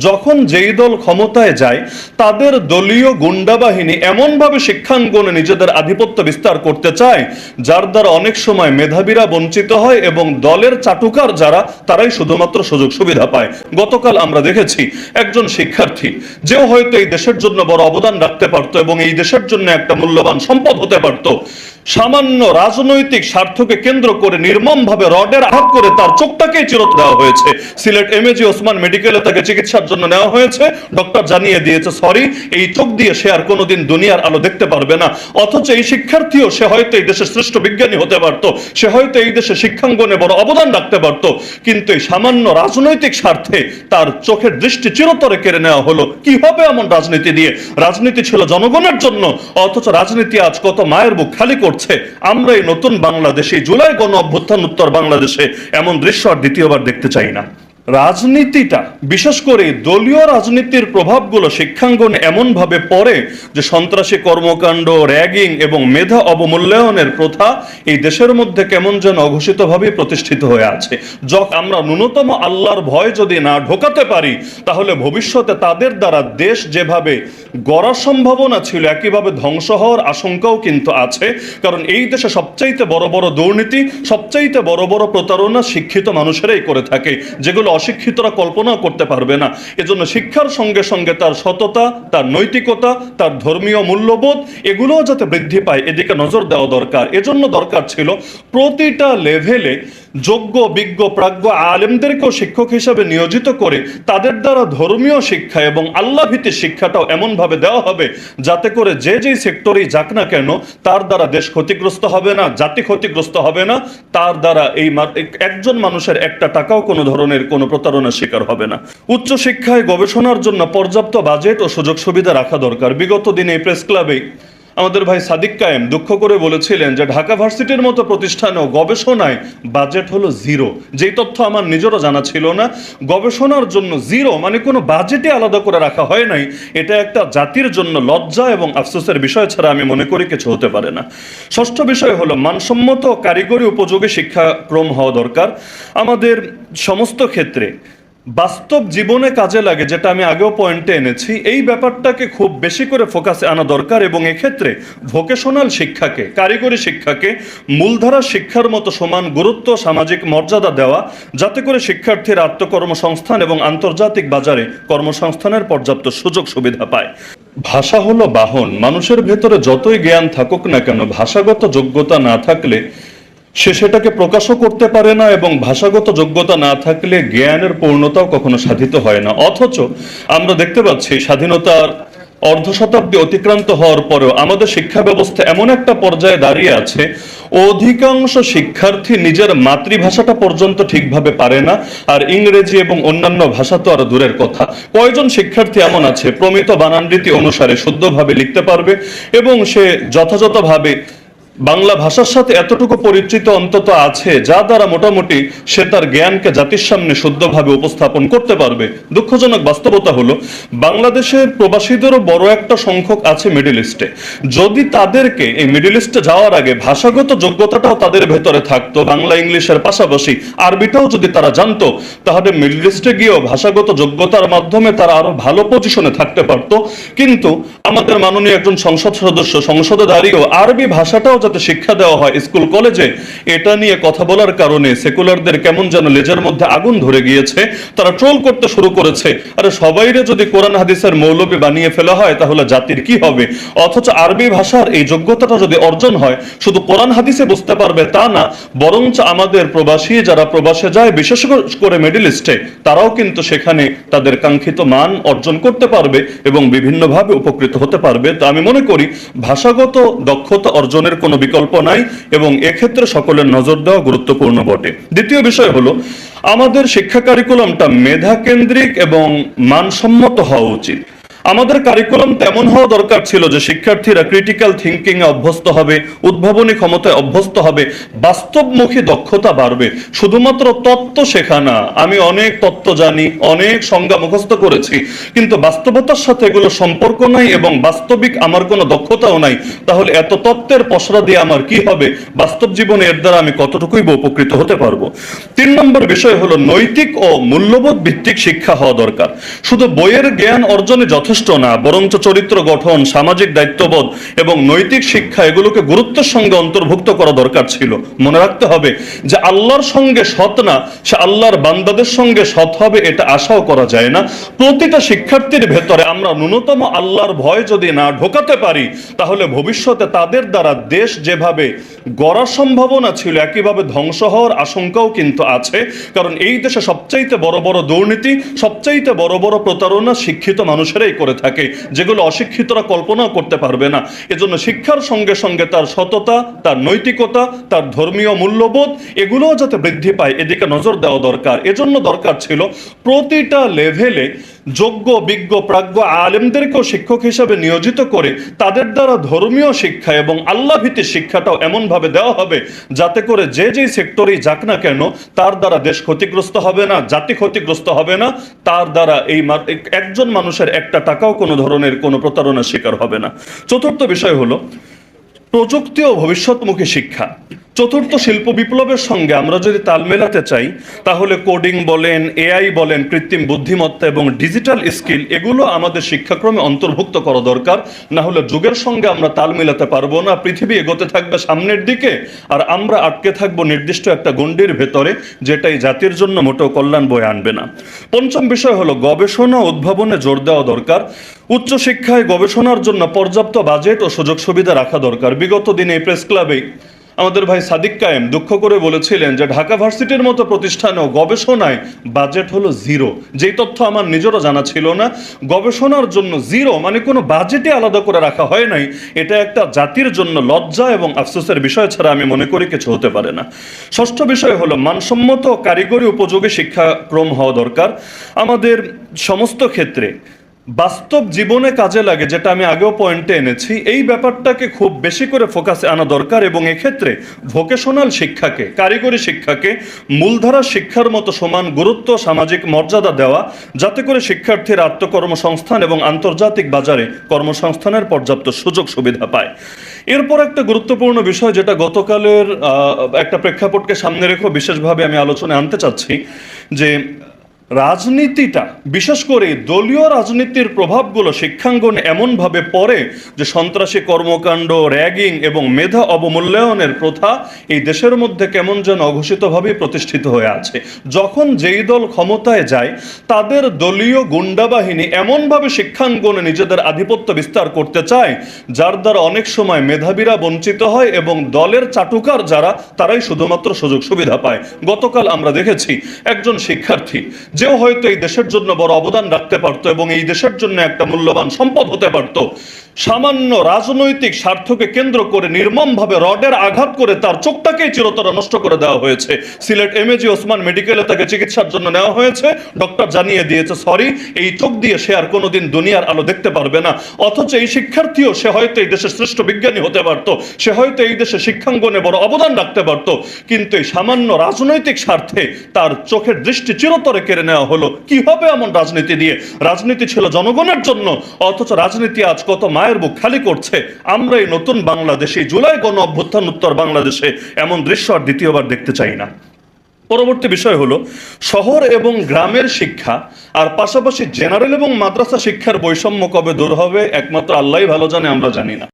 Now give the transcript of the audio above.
যখন যেই দল ক্ষমতায় যায় তাদের দলীয় গুন্ডা বাহিনী এমনভাবে শিক্ষাঙ্গনে নিজেদের আধিপত্য বিস্তার করতে চায় যার দ্বারা অনেক সময় মেধাবীরা বঞ্চিত হয় এবং দলের চাটুকার যারা তারাই শুধুমাত্র সুযোগ সুবিধা পায়। গতকাল আমরা দেখেছি একজন শিক্ষার্থী যেও হয়তো এই দেশের জন্য বড় অবদান রাখতে পারতো এবং এই দেশের জন্য একটা মূল্যবান সম্পদ হতে পারত, সামান্য রাজনৈতিক স্বার্থকে কেন্দ্র করে নির্মমভাবে রডের আঘাত করে তার চোখটাকেই চিরত দেওয়া হয়েছে। সিলেট এমএজি ওসমান মেডিকেলে তাকে চিকিৎসার জন্য নেওয়া হয়েছে, ডক্টর জানিয়ে দিয়েছে সরি, এই চোখ দিয়ে সে আর কোনোদিন দুনিয়ার আলো দেখতে পারবে না। অথচ এই শিক্ষার্থীও সে হয়তো এই দেশের শ্রেষ্ঠ বিজ্ঞানী হতে পারতো, সে হয়তো এই দেশে শিক্ষাঙ্গনে বড় অবদান রাখতে পারতো, কিন্তু এই সামান্য রাজনৈতিক স্বার্থে তার চোখের দৃষ্টি চিরতরে কেড়ে নেওয়া হলো। কি হবে এমন রাজনীতি দিয়ে? রাজনীতি ছিল জনগণের জন্য, অথচ রাজনীতি আজ কত মায়ের বুক খালি করছে। আমরা এই নতুন বাংলাদেশে, জুলাই গণ অভ্যুত্থান উত্তর বাংলাদেশে এমন দৃশ্য আর দ্বিতীয়বার দেখতে চাই না। রাজনীতিটা, বিশেষ করে দলীয় রাজনীতির প্রভাবগুলো শিক্ষাঙ্গনে এমনভাবে পড়ে যে সন্ত্রাসী কর্মকাণ্ড, র্যাগিং এবং মেধা অবমূল্যায়নের প্রথা এই দেশের মধ্যে কেমন যেন অঘোষিতভাবে প্রতিষ্ঠিত হয়ে আছে। যখন আমরা ন্যূনতম আল্লাহর ভয় যদি না ঢোকাতে পারি তাহলে ভবিষ্যতে তাদের দ্বারা দেশ যেভাবে গড়ার সম্ভাবনা ছিল একইভাবে ধ্বংস হওয়ার আশঙ্কাও কিন্তু আছে। কারণ এই দেশে সবচাইতে বড় বড় দুর্নীতি, সবচাইতে বড় বড় প্রতারণা শিক্ষিত মানুষেরাই করে থাকে, যেগুলো অশিক্ষিতরা কল্পনাও করতে পারবে না। এজন্য শিক্ষার সঙ্গে সঙ্গে তার সততা, তার নৈতিকতা, তার ধর্মীয় মূল্যবোধ এগুলোও যাতে বৃদ্ধি পায় এদিকে নজর দেওয়া দরকার। এজন্য দরকার ছিল প্রতিটা লেভেলে যোগ্য, বিজ্ঞ, প্রাজ্ঞ আলেমদেরকেও শিক্ষক হিসাবে নিয়োজিত করে তাদের দ্বারা ধর্মীয় শিক্ষা এবং আল্লাহ ভিত্তিক শিক্ষাটাও এমনভাবে দেওয়া হবে যাতে করে যে যেই সেক্টরেই যাক না কেন তার দ্বারা দেশ ক্ষতিগ্রস্ত হবে না, জাতি ক্ষতিগ্রস্ত হবে না, তার দ্বারা এই একজন মানুষের একটা টাকাও কোনো ধরনের কোনো প্রতারণার শিকার হবে না। উচ্চশিক্ষায় গবেষণার জন্য পর্যাপ্ত বাজেট ও সুযোগ সুবিধা রাখা দরকার। বিগত দিনে প্রেস ক্লাবে আমাদের ভাই সাদিক কায়েম দুঃখ করে বলেছিলেন যে ঢাকা ভার্সিটির মতো প্রতিষ্ঠানেও গবেষণায় বাজেট হলো জিরো। যেই তথ্য আমার নিজেরও জানা ছিল না। গবেষণার জন্য জিরো মানে কোনো বাজেটে আলাদা করে রাখা হয় নাই। এটা একটা জাতির জন্য লজ্জা এবং আফসোসের বিষয় ছাড়া আমি মনে করি কিছু হতে পারে না। ষষ্ঠ বিষয় হলো মানসম্মত কারিগরি উপযোগী শিক্ষাক্রম হওয়া দরকার। আমাদের সমস্ত ক্ষেত্রে বাস্তব জীবনে কাজে লাগে, যেটা আমি আগেও পয়েন্টে এনেছি, এই ব্যাপারটাকে খুব বেশি করে ফোকাসে আনা দরকার এবং এক্ষেত্রে ভোকেশনাল শিক্ষাকে, কারিগরি শিক্ষাকে মূলধারা শিক্ষার মতো সমান গুরুত্ব, সামাজিক মর্যাদা দেওয়া যাতে করে শিক্ষার্থীরা আত্মকর্মসংস্থান এবং আন্তর্জাতিক বাজারে কর্মসংস্থানের পর্যাপ্ত সুযোগ সুবিধা পায়। ভাষা হলো বাহন। মানুষের ভেতরে যতই জ্ঞান থাকুক না কেন, ভাষাগত যোগ্যতা না থাকলে সে সেটাকে প্রকাশও করতে পারে না এবং ভাষাগত যোগ্যতা না থাকলে জ্ঞানের পূর্ণতাও কখনো সাধিত হয় না। অথচ আমরা দেখতে পাচ্ছি স্বাধীনতার অর্ধ শতাব্দী অতিক্রান্ত হওয়ার পরেও আমাদের শিক্ষা ব্যবস্থা এমন একটা পর্যায়ে দাঁড়িয়ে আছে, অধিকাংশ শিক্ষার্থী নিজের মাতৃভাষাটা পর্যন্ত ঠিকভাবে পারে না, আর ইংরেজি এবং অন্যান্য ভাষা তো আরো দূরের কথা। কয়জন শিক্ষার্থী এমন আছে প্রমিত বানানরীতি অনুসারে শুদ্ধভাবে লিখতে পারবে এবং সে যথাযথভাবে বাংলা ভাষার সাথে এতটুকু পরিচিত অন্তত আছে যা দ্বারা মোটামুটি সে তার জ্ঞানকে জাতির সামনে শুদ্ধভাবে উপস্থাপন করতে পারবে। দুঃখজনক বাস্তবতা হলো বাংলাদেশের প্রবাসীদেরও বড় একটা সংখ্যক আছে মিডল ইস্টে। যদি তাদেরকে এই মিডল ইস্টে যাওয়ার আগে ভাষাগত যোগ্যতাটাও তাদের ভেতরে থাকতো, বাংলা ইংলিশের পাশাপাশি আরবিটাও যদি তারা জানতো, তাহলে মিডল ইস্টে গিয়েও ভাষাগত যোগ্যতার মাধ্যমে তারা আরো ভালো পজিশনে থাকতে পারতো। কিন্তু আমাদের মাননীয় একজন সংসদ সদস্য সংসদে দাঁড়িয়েও আরবি ভাষাটাও যাতে শিক্ষা দেওয়া হয় স্কুল কলেজে, এটা নিয়ে কথা বলার কারণে সেকুলারদের কেমন যেন লেজের মধ্যে আগুন ধরে গিয়েছে। তারা ট্রোল করতে শুরু করেছে, আরে সবাইরে যদি কোরআন হাদিসের মৌলবি বানিয়ে ফেলা হয় তাহলে জাতির কি হবে? অথচ আরবি ভাষার এই যোগ্যতাটা যদি অর্জন হয়, শুধু কোরআন হাদিসে বুঝতে পারবে তা না, বরঞ্চ আমাদের প্রবাসী যারা প্রবাসে যায়, বিশেষ করে মিডল ইস্টে, তারাও কিন্তু সেখানে তাদের কাঙ্ক্ষিত মান অর্জন করতে পারবে এবং বিভিন্নভাবে উপকৃত হতে পারবে। তো আমি মনে করি ভাষাগত দক্ষতা অর্জনের কোনো বিকল্প নাই এবং এক্ষেত্রে সকলের নজর দেওয়া গুরুত্বপূর্ণ বটে। দ্বিতীয় বিষয় হলো আমাদের শিক্ষা কারিকুলামটা মেধা কেন্দ্রিক এবং মানসম্মত হওয়া উচিত। আমাদের কারিকুলাম তেমন হওয়া দরকার ছিল যে শিক্ষার্থীরা ক্রিটিক্যাল থিঙ্কিং এ অভ্যস্ত হবে, উদ্ভাবনী ক্ষমতায় অভ্যস্ত হবে, বাস্তবমুখী দক্ষতা বাড়বে। শুধুমাত্র তত্ত্ব শেখা না, আমি অনেক তত্ত্ব জানি, অনেক সংজ্ঞা মুখস্থ করেছি, কিন্তু বাস্তবতার সাথে এগুলো সম্পর্ক নাই এবং বাস্তবিক আমার কোনো দক্ষতাও নাই, তাহলে এত তত্ত্বের পসরা দিয়ে আমার কি হবে? বাস্তব জীবনে এর দ্বারা আমি কতটুকুই বা উপকৃত হতে পারবো? 3 নম্বর বিষয় হলো নৈতিক ও মূল্যবোধ ভিত্তিক শিক্ষা হওয়া দরকার। শুধু বইয়ের জ্ঞান অর্জনে যথেষ্ট না, বরঞ্চ চরিত্র গঠন, সামাজিক দায়িত্ববোধ এবং নৈতিক শিক্ষা এগুলোকে গুরুত্বের সঙ্গে অন্তর্ভুক্ত করা দরকার ছিল। মনে রাখতে হবে যে আল্লাহর সঙ্গে সৎ না, সে আল্লাহর বান্দাদের সঙ্গে সৎ হবে এটা আশাও করা যায় না। প্রতিটা শিক্ষার্থীর ভেতরে আমরা ন্যূনতম আল্লাহর ভয় যদি না ঢোকাতে পারি, তাহলে ভবিষ্যতে তাদের দ্বারা দেশ যেভাবে গড়ার সম্ভাবনা ছিল, একইভাবে ধ্বংস হওয়ার আশঙ্কাও কিন্তু আছে। কারণ এই দেশে সবচাইতে বড় বড় দুর্নীতি, সবচাইতে বড় বড় প্রতারণা শিক্ষিত মানুষেরাই করে থাকে, যেগুলো অশিক্ষিতরা কল্পনাও করতে পারবে না। এজন্য শিক্ষার সঙ্গে সঙ্গে তার সততা, তার নৈতিকতা, তার ধর্মীয় মূল্যবোধ এগুলোও যাতে বৃদ্ধি পায়, এদিকে নজর দেওয়া দরকার। এজন্য দরকার ছিল প্রতিটা লেভেলে যোগ্য, বিজ্ঞ, প্রাজ্ঞ আলেমদেরকেও শিক্ষক হিসাবে নিয়োজিত করে তাদের দ্বারা ধর্মীয় শিক্ষা এবং আল্লাহ ভিত্তিক শিক্ষাটাও এমনভাবে দেওয়া হবে যাতে করে যে যেই সেক্টরেই যাক না কেন, তার দ্বারা দেশ ক্ষতিগ্রস্ত হবে না, জাতি ক্ষতিগ্রস্ত হবে না, তার দ্বারা একজন মানুষের একটা টাকাও কোনো ধরনের কোনো প্রতারণার শিকার হবে না। চতুর্থ বিষয় হলো প্রযুক্তি ও ভবিষ্যৎমুখী শিক্ষা। চতুর্থ শিল্প বিপ্লবের সঙ্গে আমরা যদি তাল মেলাতে চাই, তাহলে কোডিং বলেন, এআই বলেন, কৃত্রিম বুদ্ধিমত্তা এবং ডিজিটাল স্কিল এগুলো আমাদের শিক্ষাক্রমে অন্তর্ভুক্ত করা দরকার। না হলে যুগের সঙ্গে আমরা তাল মেলাতে পারবো না। পৃথিবী এগোতে থাকবে সামনের দিকে, আর আমরা আটকে থাকবো নির্দিষ্ট একটা গণ্ডির ভেতরে, যেটাই জাতির জন্য মোটেও কল্যাণ বয়ে আনবে না। পঞ্চম বিষয় হলো গবেষণা ও উদ্ভাবনে জোর দেওয়া দরকার। উচ্চশিক্ষায় গবেষণার জন্য পর্যাপ্ত বাজেট ও সুযোগ সুবিধা রাখা দরকার। বিগত দিনে প্রেস ক্লাবে আমাদের ভাই সাদিক কায়েম দুঃখ করে বলেছিলেন যে ঢাকা ভার্সিটির মতো প্রতিষ্ঠানেও গবেষণায় বাজেট হলো জিরো। যেই তথ্য আমার নিজেরও জানা ছিল না। গবেষণার জন্য জিরো মানে কোনো বাজেটে আলাদা করে রাখা হয় নাই। এটা একটা জাতির জন্য লজ্জা এবং আফসোসের বিষয় ছাড়া আমি মনে করি কিছু হতে পারে না। ষষ্ঠ বিষয় হলো মানসম্মত কারিগরি উপযোগী শিক্ষাক্রম হওয়া দরকার। আমাদের সমস্ত ক্ষেত্রে বাস্তব জীবনে কাজে লাগে, যেটা আমি আগেও পয়েন্টে এনেছি, এই ব্যাপারটাকে খুব বেশি করে ফোকাসে আনা দরকার এবং এক্ষেত্রে ভোকেশনাল শিক্ষাকে, কারিগরি শিক্ষাকে মূলধারা শিক্ষার মতো সমান গুরুত্ব, সামাজিক মর্যাদা দেওয়া, যাতে করে শিক্ষার্থীরা আত্মকর্মসংস্থান এবং আন্তর্জাতিক বাজারে কর্মসংস্থানের পর্যাপ্ত সুযোগ সুবিধা পায়। এরপর একটা গুরুত্বপূর্ণ বিষয় যেটা গতকালের একটা প্রেক্ষাপটকে সামনে রেখে বিশেষভাবে আমি আলোচনায় আনতে চাচ্ছি, যে রাজনীতিটা, বিশেষ করে দলীয় রাজনীতির প্রভাবগুলো শিক্ষাঙ্গনে এমনভাবে পড়ে যে সন্ত্রাসী কর্মকাণ্ড, র্যাগিং এবং মেধা অবমূল্যায়নের প্রথা এই দেশের মধ্যে কেমন যেন অঘোষিতভাবেই প্রতিষ্ঠিত হয়ে আছে। যখন যেই দল ক্ষমতায় যায়, তাদের দলীয় গুন্ডাবাহিনী এমনভাবে শিক্ষাঙ্গনে নিজেদের আধিপত্য বিস্তার করতে চায়, যার দ্বারা অনেক সময় মেধাবীরা বঞ্চিত হয় এবং দলের চাটুকার যারা, তারাই শুধুমাত্র সুযোগ সুবিধা পায়। গতকাল আমরা দেখেছি একজন শিক্ষার্থী, যেও হয়তো এই দেশের জন্য বড় অবদান রাখতে পারতো এবং এই দেশের জন্য একটা মূল্যবান সম্পদ হতে পারত, সামান্য রাজনৈতিক স্বার্থকে কেন্দ্র করে নির্মমভাবে রডের আঘাত করে তার চোখটাকেই চিরতরে নষ্ট করে দেওয়া হয়েছে। সিলেট এমএজি ওসমান মেডিকেলে তাকে চিকিৎসার জন্য নেওয়া হয়েছে। ডক্টর জানিয়ে দিয়েছে সরি, এই চোখ দিয়ে সে আর কোনোদিন দুনিয়ার আলো দেখতে পারবে না। অথচ এই শিক্ষার্থীও, সে হয়তো এই দেশের শ্রেষ্ঠ বিজ্ঞানী হতে পারত, সে হয়তো এই দেশে শিক্ষাঙ্গনে বড় অবদান রাখতে পারত, কিন্তু এই সামান্য রাজনৈতিক স্বার্থে তার চোখের দৃষ্টি চিরতরে কেড়ে নেওয়া হলো। কি হবে এমন রাজনীতি দিয়ে? রাজনীতি ছিল জনগণের জন্য, অথচ রাজনীতি আজ কত মায়ের বুক খালি করছে। আমরা এই নতুন বাংলাদেশে, জুলাই গণ অভ্যুত্থান উত্তর বাংলাদেশে এমন দৃশ্য আর দ্বিতীয়বার দেখতে চাই না। পরবর্তী বিষয় হলো শহর এবং গ্রামের শিক্ষা, আর পাশাপাশি জেনারেল এবং মাদ্রাসা শিক্ষার বৈষম্য কবে দূর হবে একমাত্র আল্লাহই ভালো জানে, আমরা জানি না।